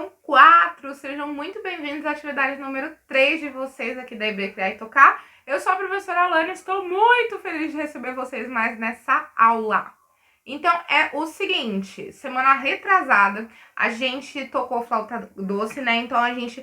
são 4. Sejam muito bem-vindos à atividade número 3 de vocês aqui da EB Criar e Tocar. Eu sou a professora Alana e estou muito feliz de receber vocês mais nessa aula. Então, é o seguinte, semana retrasada, a gente tocou flauta doce, né? Então, a gente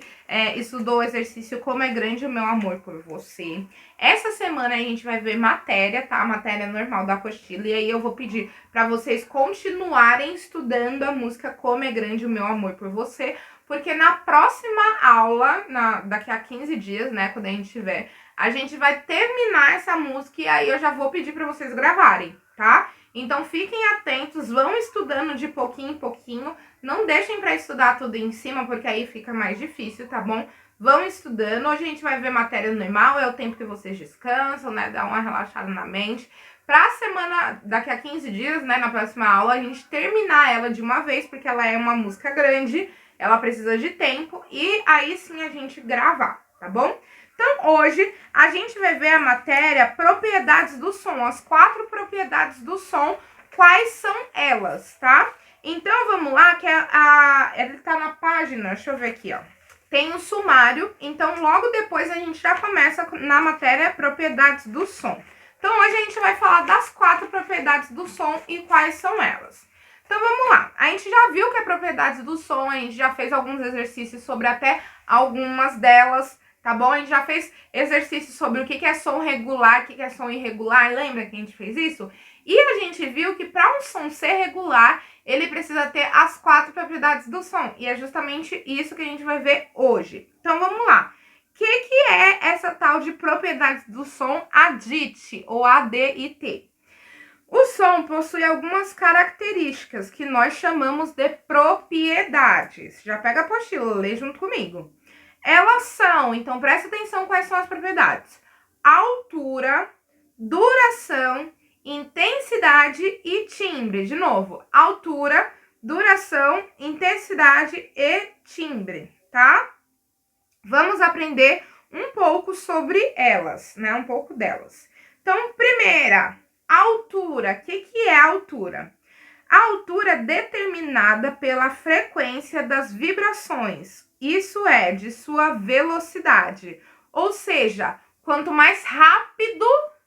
estudou o exercício Como é Grande o Meu Amor por Você. Essa semana, a gente vai ver matéria, tá? Matéria normal da apostila. E aí, eu vou pedir para vocês continuarem estudando a música Como é Grande o Meu Amor por Você. Porque na próxima aula, daqui a 15 dias, né? Quando a gente tiver, a gente vai terminar essa música e aí eu já vou pedir para vocês gravarem, tá? Então, fiquem atentos, vão estudando de pouquinho em pouquinho. Não deixem para estudar tudo em cima, porque aí fica mais difícil, tá bom? Vão estudando. Hoje a gente vai ver matéria normal, é o tempo que vocês descansam, né? Dá uma relaxada na mente. Pra semana, daqui a 15 dias, né? Na próxima aula, a gente terminar ela de uma vez, porque ela é uma música grande, ela precisa de tempo. E aí sim a gente gravar, tá bom? Então, hoje, a gente vai ver a matéria Propriedades do Som, as 4 propriedades do som, quais são elas, tá? Então, vamos lá, que ele tá na página, deixa eu ver aqui, ó. Tem o sumário, então logo depois a gente já começa na matéria Propriedades do Som. Então, hoje a gente vai falar das 4 propriedades do som e quais são elas. Então, vamos lá. A gente já viu que é propriedades do som, a gente já fez alguns exercícios sobre até algumas delas, tá bom? A gente já fez exercício sobre o que é som regular, o que é som irregular, lembra que a gente fez isso? E a gente viu que para um som ser regular, ele precisa ter as 4 propriedades do som. E é justamente isso que a gente vai ver hoje. Então, vamos lá. O que é essa tal de propriedades do som ADIT, ou ADIT? O som possui algumas características que nós chamamos de propriedades. Já pega a apostila, lê junto comigo. Elas são, então presta atenção quais são as propriedades: altura, duração, intensidade e timbre. De novo, altura, duração, intensidade e timbre, tá? Vamos aprender um pouco sobre elas, né? Um pouco delas. Então, primeira, altura. O que é a altura? A altura é determinada pela frequência das vibrações, isso é, de sua velocidade. Ou seja, quanto mais rápido,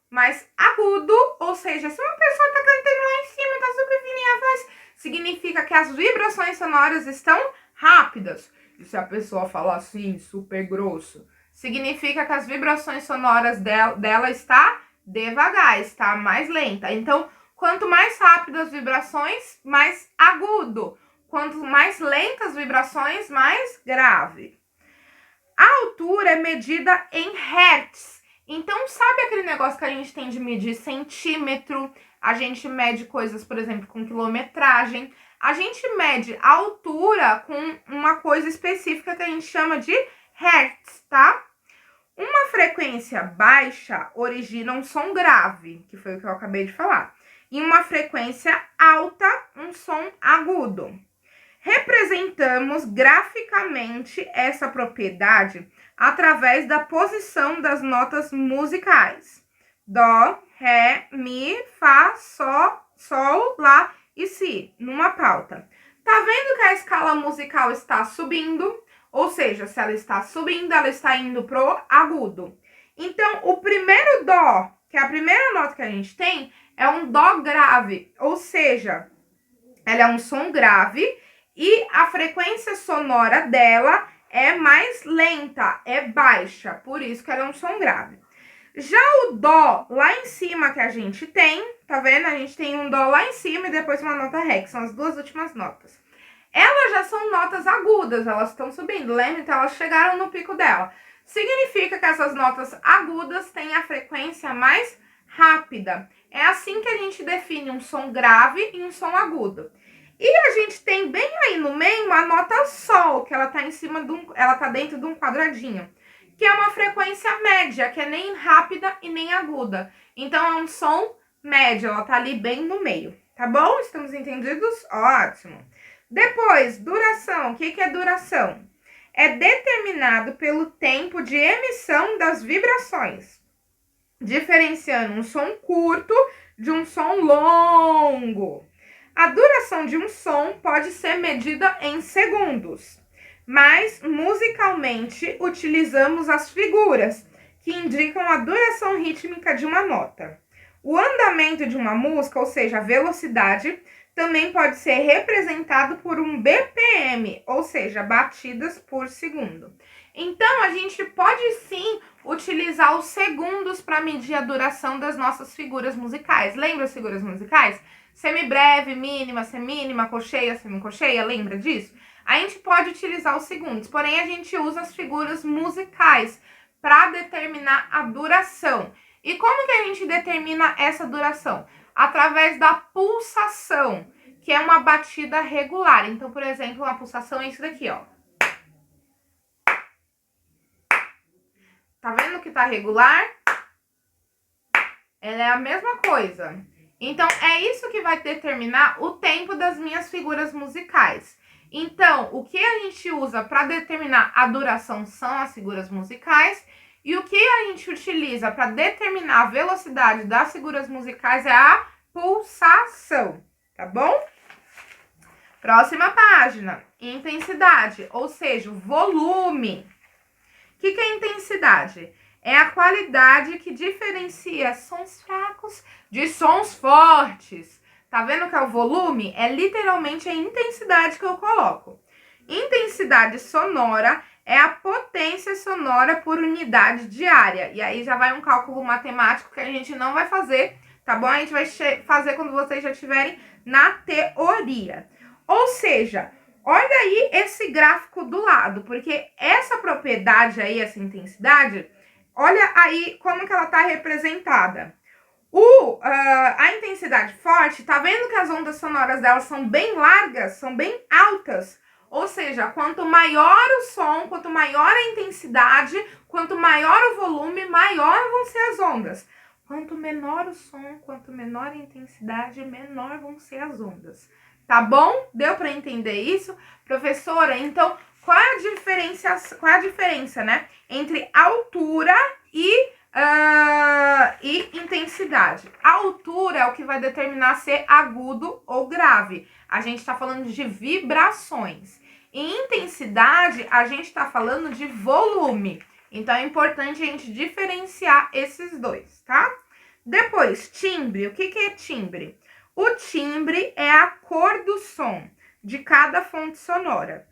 mais agudo, ou seja, se uma pessoa está cantando lá em cima, está super fininha a voz, significa que as vibrações sonoras estão rápidas. E se a pessoa falar assim, super grosso, significa que as vibrações sonoras dela está devagar, está mais lenta. Então, quanto mais rápido as vibrações, mais agudo. Quanto mais lentas as vibrações, mais grave. A altura é medida em hertz. Então, sabe aquele negócio que a gente tem de medir centímetro? A gente mede coisas, por exemplo, com quilometragem. A gente mede a altura com uma coisa específica que a gente chama de hertz, tá? Uma frequência baixa origina um som grave, que foi o que eu acabei de falar. E uma frequência alta, um som agudo. Representamos graficamente essa propriedade através da posição das notas musicais. Dó, ré, mi, fá, sol, lá e si, numa pauta. Tá vendo que a escala musical está subindo? Ou seja, se ela está subindo, ela está indo pro agudo. Então, o primeiro dó, que é a primeira nota que a gente tem, é um dó grave, ou seja, ela é um som grave e a frequência sonora dela é mais lenta, é baixa, por isso que ela é um som grave. Já o dó lá em cima que a gente tem, tá vendo? A gente tem um dó lá em cima e depois uma nota ré, que são as duas últimas notas. Elas já são notas agudas, elas estão subindo, lembra? Então elas chegaram no pico dela. Significa que essas notas agudas têm a frequência mais rápida. É assim que a gente define um som grave e um som agudo. E a gente tem bem aí no meio a nota sol, que ela tá em cima ela tá dentro de um quadradinho, que é uma frequência média, que é nem rápida e nem aguda. Então é um som médio, ela tá ali bem no meio, tá bom? Estamos entendidos? Ótimo. Depois, duração. O que é duração? É determinado pelo tempo de emissão das vibrações, diferenciando um som curto de um som longo. A duração de um som pode ser medida em segundos. mas musicalmente utilizamos as figuras, que indicam a duração rítmica de uma nota. O andamento de uma música, ou seja, a velocidade, também pode ser representado por um BPM, ou seja, batidas por segundo. Então, a gente pode sim utilizar os segundos para medir a duração das nossas figuras musicais. Lembra as figuras musicais? Semibreve, mínima, semínima, colcheia, semicolcheia, lembra disso? A gente pode utilizar os segundos, porém a gente usa as figuras musicais para determinar a duração. E como que a gente determina essa duração? Através da pulsação, que é uma batida regular. Então, por exemplo, uma pulsação é isso daqui, ó. Tá vendo que tá regular? Ela é a mesma coisa. Então, é isso que vai determinar o tempo das minhas figuras musicais. Então, o que a gente usa para determinar a duração são as figuras musicais. E o que a gente utiliza para determinar a velocidade das figuras musicais é a pulsação, tá bom? Próxima página, intensidade, ou seja, o volume. O que é intensidade? É a qualidade que diferencia sons fracos de sons fortes. Tá vendo que é o volume? É literalmente a intensidade que eu coloco. Intensidade sonora é a potência sonora por unidade de área. E aí já vai um cálculo matemático que a gente não vai fazer, tá bom? A gente vai fazer quando vocês já estiverem na teoria. Ou seja, olha aí esse gráfico do lado, porque essa propriedade aí, essa intensidade, olha aí como que ela está representada. A intensidade forte, tá vendo que as ondas sonoras delas são bem largas, são bem altas? Ou seja, quanto maior o som, quanto maior a intensidade, quanto maior o volume, maior vão ser as ondas. Quanto menor o som, quanto menor a intensidade, menor vão ser as ondas. Tá bom? Deu para entender isso? Professora, então, qual é a diferença, né, entre altura e intensidade? A altura é o que vai determinar ser agudo ou grave. A gente está falando de vibrações. Em intensidade, a gente está falando de volume. Então, é importante a gente diferenciar esses dois, tá? Depois, timbre. O que é timbre? O timbre é a cor do som de cada fonte sonora,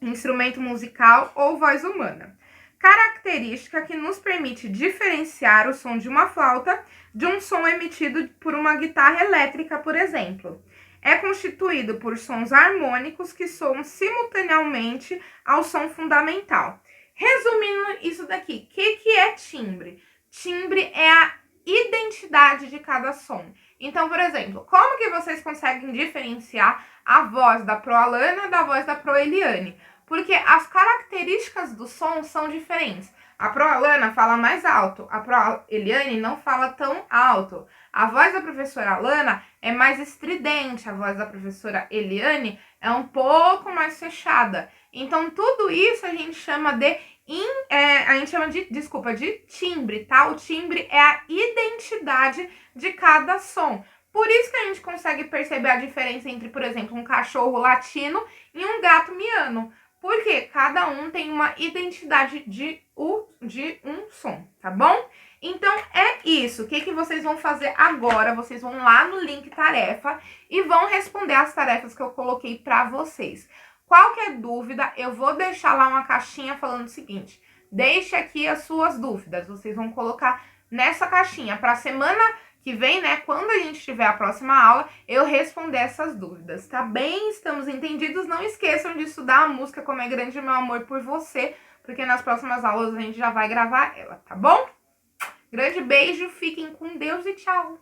instrumento musical ou voz humana. Característica que nos permite diferenciar o som de uma flauta de um som emitido por uma guitarra elétrica, por exemplo. É constituído por sons harmônicos que soam simultaneamente ao som fundamental. Resumindo isso daqui, o que é timbre? Timbre é a identidade de cada som. Então, por exemplo, como que vocês conseguem diferenciar a voz da Proalana da voz da Proeliane? Porque as características do som são diferentes. A Proalana fala mais alto, a Proeliane não fala tão alto. A voz da professora Alana é mais estridente, a voz da professora Eliane é um pouco mais fechada. Então, tudo isso a gente chama de de timbre, tá? O timbre é a identidade de cada som. Por isso que a gente consegue perceber a diferença entre, por exemplo, um cachorro latino e um gato miando. Porque cada um tem uma identidade de um som, tá bom? Então, é isso. O que vocês vão fazer agora? Vocês vão lá no link tarefa e vão responder as tarefas que eu coloquei para vocês. Qualquer dúvida, eu vou deixar lá uma caixinha falando o seguinte: deixe aqui as suas dúvidas. Vocês vão colocar nessa caixinha para a semana que vem, né, quando a gente tiver a próxima aula, eu responder essas dúvidas, tá bem? Estamos entendidos? Não esqueçam de estudar a música Como é Grande o Meu Amor por Você, porque nas próximas aulas a gente já vai gravar ela, tá bom? Grande beijo, fiquem com Deus e tchau!